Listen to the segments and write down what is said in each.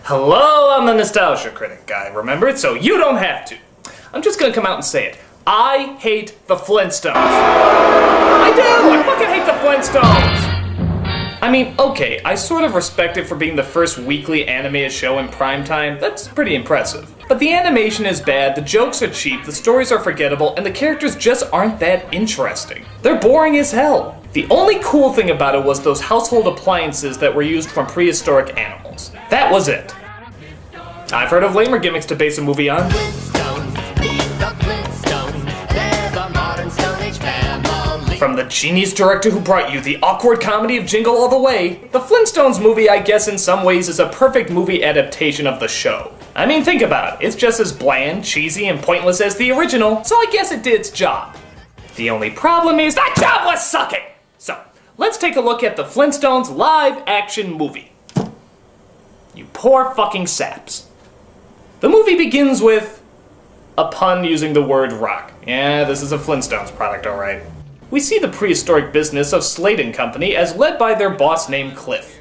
Hello, I'm the Nostalgia Critic guy, remember it? So you don't have to. I'm just gonna come out and say it. I hate the Flintstones. I do! I fucking hate the Flintstones! I mean, okay, I sort of respect it for being the first weekly animated show in primetime. That's pretty impressive. But the animation is bad, the jokes are cheap, the stories are forgettable, and the characters just aren't that interesting. They're boring as hell. The only cool thing about it was those household appliances that were used from prehistoric animals. That was it. I've heard of lamer gimmicks to base a movie on. From the genius director who brought you the awkward comedy of Jingle All the Way, the Flintstones movie, I guess in some ways, is a perfect movie adaptation of the show. I mean, think about it. It's just as bland, cheesy, and pointless as the original, so I guess it did its job. The only problem is that job was sucking! So, let's take a look at the Flintstones live-action movie. You poor fucking saps. The movie begins with a pun using the word rock. Yeah, this is a Flintstones product, alright. We see the prehistoric business of Slade & Company as led by their boss named Cliff.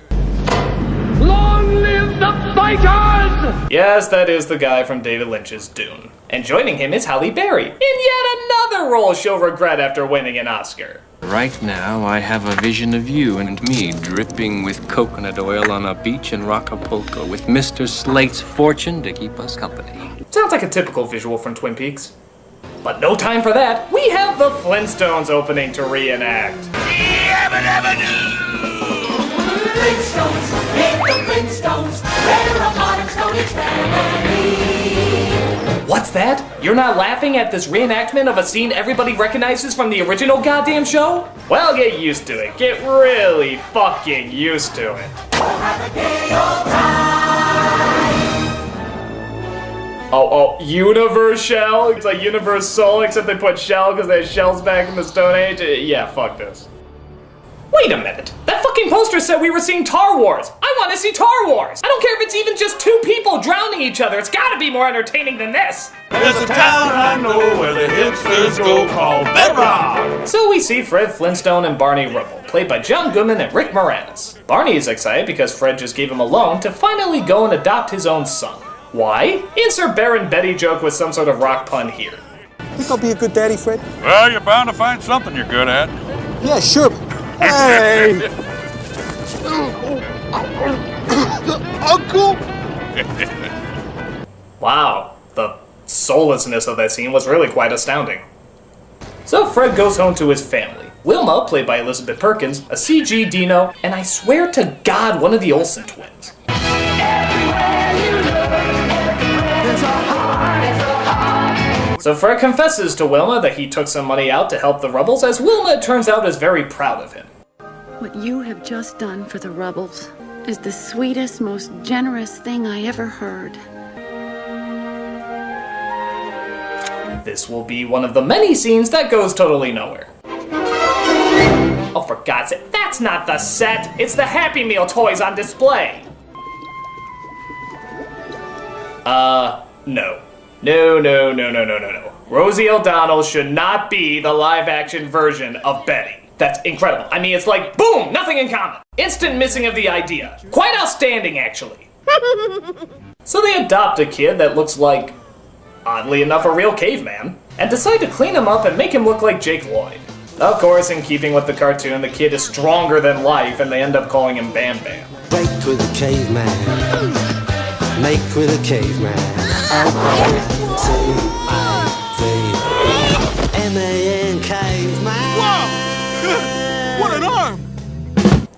Long live the fighters! Yes, that is the guy from David Lynch's Dune. And joining him is Halle Berry, in yet another role she'll regret after winning an Oscar. Right now, I have a vision of you and me dripping with coconut oil on a beach in Acapulco with Mr. Slate's fortune to keep us company. Sounds like a typical visual from Twin Peaks. But no time for that. We have the Flintstones opening to reenact. Flintstones, hit the Flintstones, they're a modern Stone Age family. What's that? You're not laughing at this reenactment of a scene everybody recognizes from the original goddamn show? Well, get used to it. Get really fucking used to it. Have a gay old time. Oh, Universe Shell? It's like Universe Soul, except they put shell because they had shells back in the Stone Age? Yeah, fuck this. Wait a minute. That fucking poster said we were seeing Tar Wars. I want to see Tar Wars. I don't care if it's even just two people drowning each other. It's gotta be more entertaining than this. There's a town I know where the hipsters go called Bedrock. So we see Fred Flintstone and Barney Rubble, played by John Goodman and Rick Moranis. Barney is excited because Fred just gave him a loan to finally go and adopt his own son. Why? Insert Baron Betty joke with some sort of rock pun here. Think I'll be a good daddy, Fred? Well, you're bound to find something you're good at. Yeah, sure. Hey! Uncle! Wow, the soullessness of that scene was really quite astounding. So Fred goes home to his family. Wilma, played by Elizabeth Perkins, a CG Dino, and I swear to God, one of the Olsen twins. So Fred confesses to Wilma that he took some money out to help the Rubbles, as Wilma, it turns out, is very proud of him. What you have just done for the Rubbles is the sweetest, most generous thing I ever heard. This will be one of the many scenes that goes totally nowhere. Oh, for God's sake, that's not the set! It's the Happy Meal toys on display! No. No. Rosie O'Donnell should not be the live-action version of Betty. That's incredible. I mean, it's like, boom, nothing in common. Instant missing of the idea. Quite outstanding, actually. So they adopt a kid that looks like, oddly enough, a real caveman, and decide to clean him up and make him look like Jake Lloyd. Of course, in keeping with the cartoon, the kid is stronger than life, and they end up calling him Bam Bam. Baked with a caveman. Make with a caveman. C-I-V-M-A-N caveman. Wow! What an arm!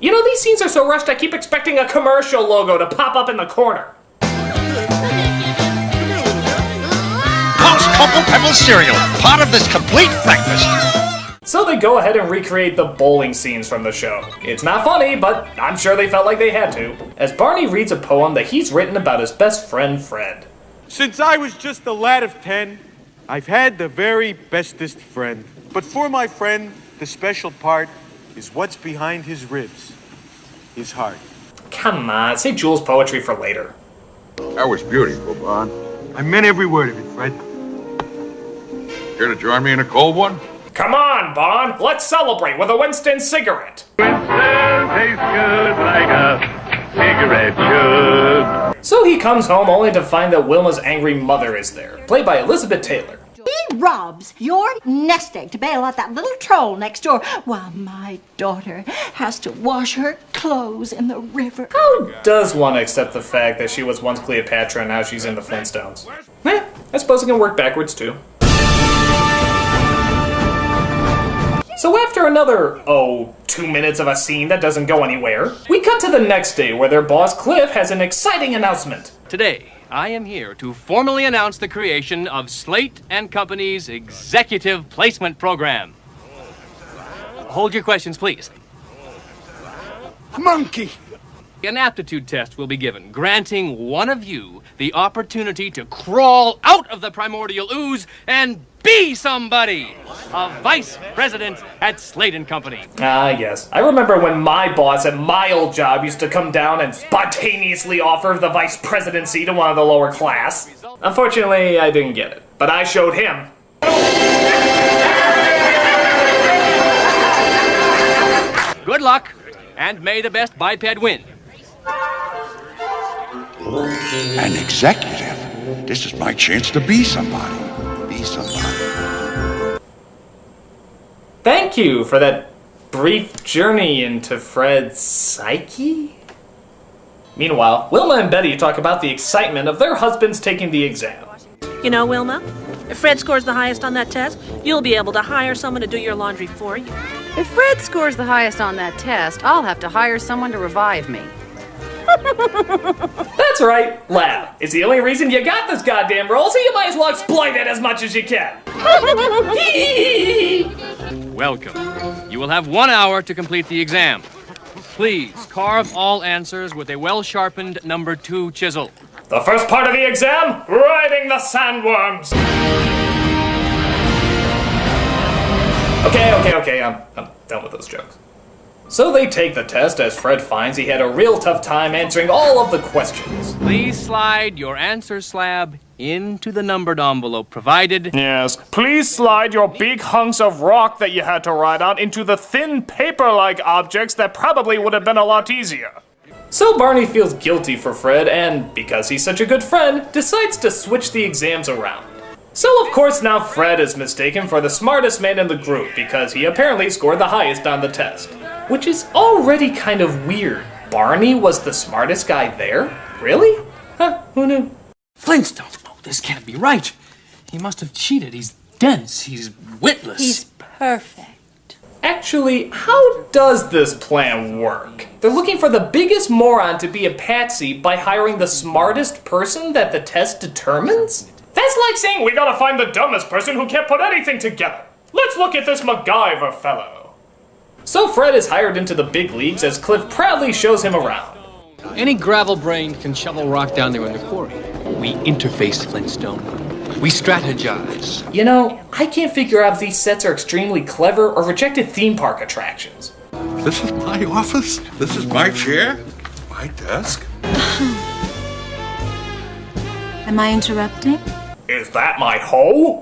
You know, these scenes are so rushed I keep expecting a commercial logo to pop up in the corner. Post Cocoa Pebbles cereal, part of this complete breakfast. So they go ahead and recreate the bowling scenes from the show. It's not funny, but I'm sure they felt like they had to, as Barney reads a poem that he's written about his best friend, Fred. Since I was just a lad of 10, I've had the very bestest friend. But for my friend, the special part is what's behind his ribs, his heart. Come on, save Jules' poetry for later. That was beautiful, Bon. I meant every word of it, Fred. Care to join me in a cold one? Come on, Bon, let's celebrate with a Winston cigarette. Winston tastes good like a cigarette should. So he comes home only to find that Wilma's angry mother is there, played by Elizabeth Taylor. He robs your nest egg to bail out that little troll next door, while my daughter has to wash her clothes in the river. How does one accept the fact that she was once Cleopatra and now she's in the Flintstones? I suppose it can work backwards too. So after another, 2 minutes of a scene that doesn't go anywhere, we cut to the next day where their boss Cliff has an exciting announcement. Today, I am here to formally announce the creation of Slate & Company's Executive Placement Program. Hold your questions, please. Monkey! An aptitude test will be given, granting one of you the opportunity to crawl out of the primordial ooze and be somebody! A vice president at Slate & Company. Ah, yes. I remember when my boss at my old job used to come down and spontaneously offer the vice presidency to one of the lower class. Unfortunately, I didn't get it, but I showed him. Good luck, and may the best biped win. An executive? This is my chance to be somebody. Be somebody. Thank you for that brief journey into Fred's psyche. Meanwhile, Wilma and Betty talk about the excitement of their husbands taking the exam. You know, Wilma, if Fred scores the highest on that test, you'll be able to hire someone to do your laundry for you. If Fred scores the highest on that test, I'll have to hire someone to revive me. That's right, Lab. It's the only reason you got this goddamn role, so you might as well exploit it as much as you can. Welcome. You will have 1 hour to complete the exam. Please carve all answers with a well-sharpened number 2 chisel. The first part of the exam, riding the sandworms. Okay, I'm done with those jokes. So they take the test as Fred finds he had a real tough time answering all of the questions. Please slide your answer slab into the numbered envelope provided. Yes, please slide your big hunks of rock that you had to write on into the thin paper-like objects that probably would have been a lot easier. So Barney feels guilty for Fred and, because he's such a good friend, decides to switch the exams around. So of course now Fred is mistaken for the smartest man in the group because he apparently scored the highest on the test. Which is already kind of weird. Barney was the smartest guy there? Really? Huh, who knew? Flintstones? Oh, this can't be right. He must have cheated. He's dense. He's witless. He's perfect. Actually, how does this plan work? They're looking for the biggest moron to be a patsy by hiring the smartest person that the test determines? That's like saying we gotta find the dumbest person who can't put anything together. Let's look at this MacGyver fellow. So Fred is hired into the big leagues as Cliff proudly shows him around. Any gravel brain can shovel rock down there in the quarry. We interface, Flintstone. We strategize. You know, I can't figure out if these sets are extremely clever or rejected theme park attractions. This is my office. This is my chair. My desk. Am I interrupting? Is that my hoe?